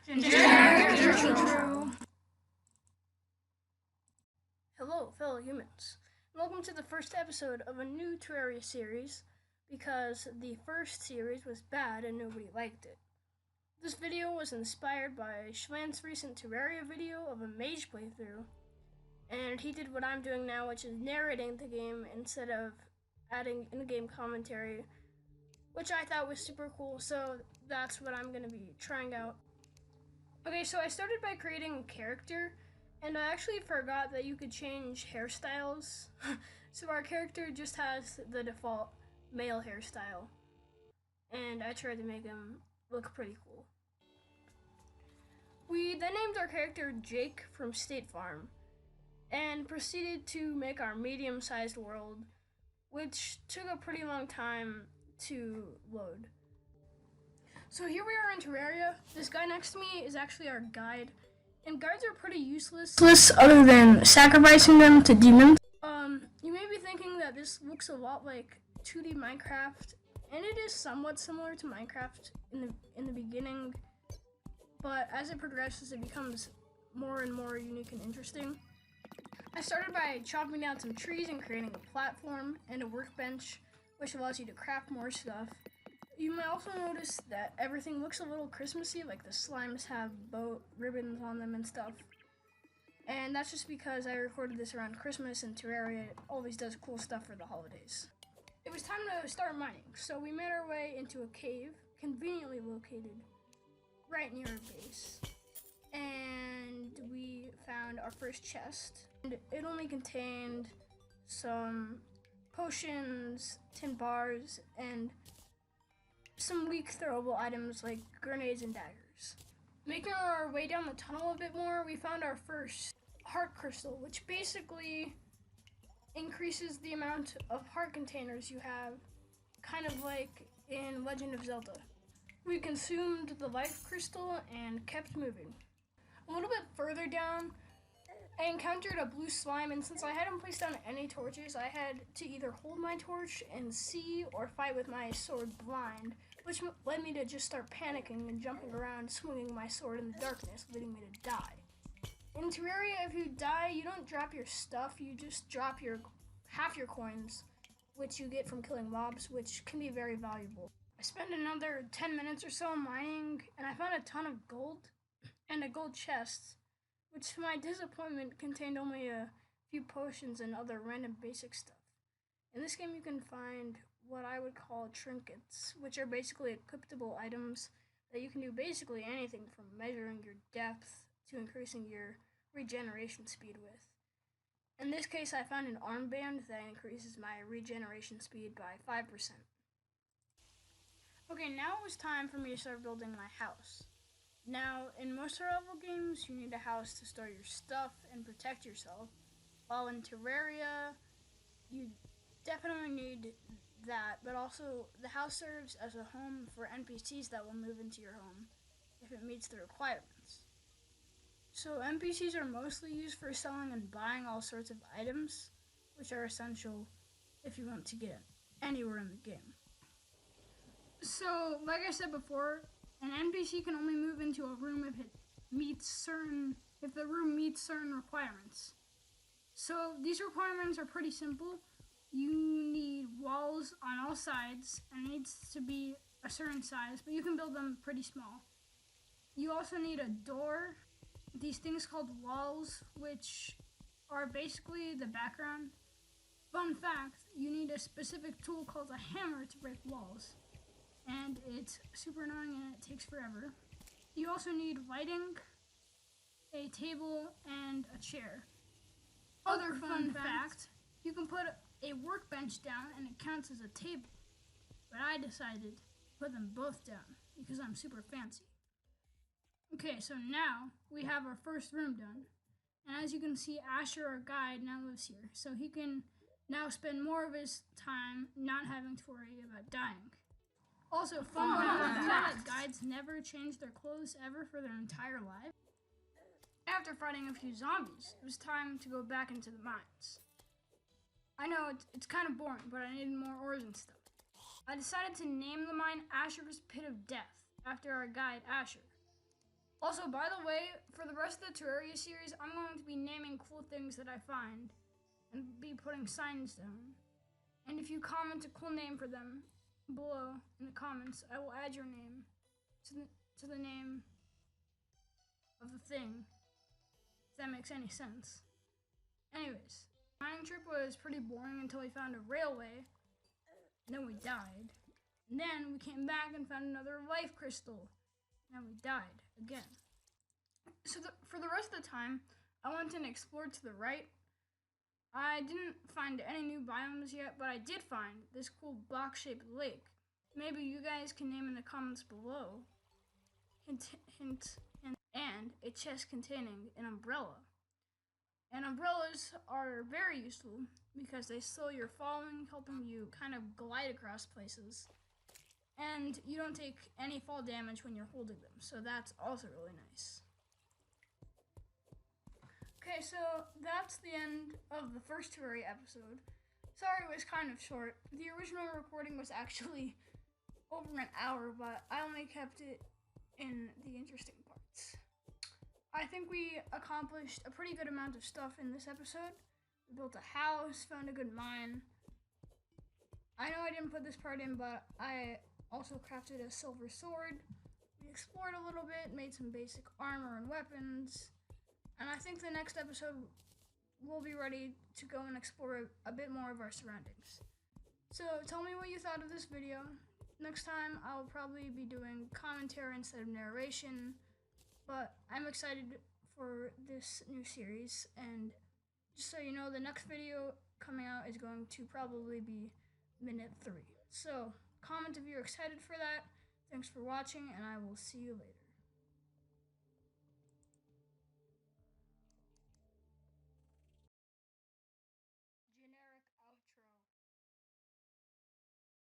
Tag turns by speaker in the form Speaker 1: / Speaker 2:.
Speaker 1: Hello, fellow humans. Welcome to the first episode of a new Terreria series because the first series was bad and nobody liked it. This video was inspired by Schwann's recent Terraria video of a mage playthrough, and he did what I'm doing now, which is narrating the game instead of adding in-game commentary, which I thought was super cool, so that's what I'm going to be trying out. Okay, so I started by creating a character, and I actually forgot that you could change hairstyles. So our character just has the default male hairstyle, and I tried to make him look pretty cool. We then named our character Jake from State Farm, and proceeded to make our medium-sized world, which took a pretty long time to load. So here we are in Terraria. This guy next to me is actually our guide, and guides are pretty useless other than sacrificing them to demons. You may be thinking that this looks a lot like 2D Minecraft, and it is somewhat similar to Minecraft in the beginning, but as it progresses, it becomes more and more unique and interesting. I started by chopping down some trees and creating a platform and a workbench, which allows you to craft more stuff. You may also notice that everything looks a little Christmassy, like the slimes have bow ribbons on them and stuff. And that's just because I recorded this around Christmas, and Terraria always does cool stuff for the holidays. It was time to start mining, so we made our way into a cave, conveniently located right near our base. And we found our first chest, and it only contained some potions, tin bars, and some weak throwable items like grenades and daggers. Making our way down the tunnel a bit more, we found our first heart crystal, which basically increases the amount of heart containers you have, kind of like in Legend of Zelda. We consumed the life crystal and kept moving. A little bit further down, I encountered a blue slime, and since I hadn't placed down any torches, I had to either hold my torch and see or fight with my sword blind, which led me to just start panicking and jumping around, swinging my sword in the darkness, leading me to die. In Terraria, if you die, you don't drop your stuff, you just drop half your coins, which you get from killing mobs, which can be very valuable. I spent another 10 minutes or so mining, and I found a ton of gold and a gold chest, which to my disappointment contained only a few potions and other random basic stuff. In this game you can find what I would call trinkets, which are basically equipable items that you can do basically anything from measuring your depth to increasing your regeneration speed with. In this case I found an armband that increases my regeneration speed by 5%. Okay, now it was time for me to start building my house. Now, in most survival games, you need a house to store your stuff and protect yourself, while in Terraria, you definitely need that, but also the house serves as a home for NPCs that will move into your home if it meets the requirements. So NPCs are mostly used for selling and buying all sorts of items, which are essential if you want to get anywhere in the game. So, like I said before, an NPC can only move into a room if the room meets certain requirements. So these requirements are pretty simple. You need walls on all sides, and it needs to be a certain size, but you can build them pretty small. You also need a door, these things called walls, which are basically the background. Fun fact, you need a specific tool called a hammer to break walls, and it's super annoying and it takes forever. You also need lighting, a table, and a chair. Other fun fact, you can put a workbench down and it counts as a table, but I decided to put them both down because I'm super fancy. Okay, so now we have our first room done, and as you can see, Asher, our guide, now lives here, so he can now spend more of his time not having to worry about dying. Also, fun fact, guides never change their clothes ever for their entire life. After fighting a few zombies, it was time to go back into the mines. I know it's kind of boring, but I needed more ores and stuff. I decided to name the mine Asher's Pit of Death, after our guide Asher.
Speaker 2: Also, by the way, for the rest of the Terraria series, I'm going to be naming cool things that I find and be putting signs down. And if you comment a cool name for them below in the comments, I will add your name to the name of the thing, if that makes any sense. Anyways, mining trip was pretty boring until we found a railway, and then we died. And then we came back and found another life crystal, and we died again. So for the rest of the time, I went and explored to the right. I didn't find any new biomes yet, but I did find this cool box-shaped lake. Maybe you guys can name in the comments below. Hint, and a chest containing an umbrella. And umbrellas are very useful because they slow your falling, helping you kind of glide across places. And you don't take any fall damage when you're holding them, so that's also really nice. Okay, so that's the end of the first Terraria episode. Sorry it was kind of short. The original recording was actually over an hour, but I only kept it in the interesting parts. I think we accomplished a pretty good amount of stuff in this episode. We built a house, found a good mine. I know I didn't put this part in, but I also crafted a silver sword. We explored a little bit, made some basic armor and weapons. And I think the next episode we'll be ready to go and explore a bit more of our surroundings. So tell me what you thought of this video. Next time I'll probably be doing commentary instead of narration, but I'm excited for this new series, and just so you know, the next video coming out is going to probably be minute 3. So comment if you're excited for that. Thanks for watching, and I will see you later.